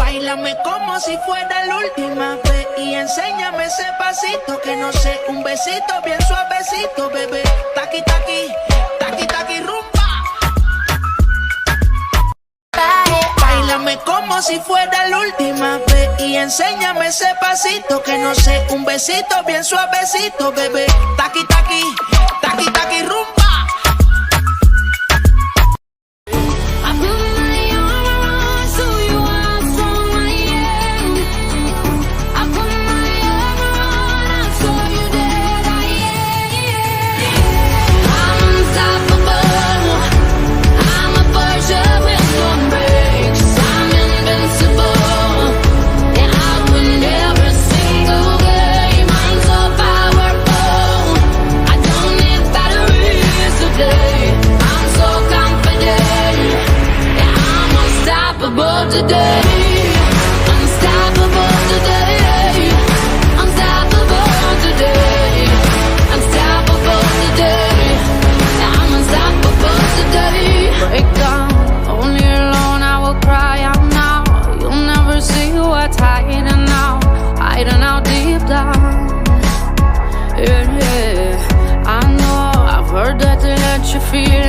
Báilame como si fuera la última vez y enséñame ese pasito que no sé, un besito bien suavecito, bebé. Taqui, taqui, taqui, taqui, rumba. Báilame como si fuera la última vez y enséñame ese pasito que no sé, un besito bien suavecito, bebé. Taqui, taqui, taqui, taqui, rumba. Today, unstoppable today, unstoppable today, unstoppable today, I'm unstoppable today. Break down, only alone I will cry out now. You'll never see what's hiding out deep down. Yeah, yeah. I know I've heard that they let you feel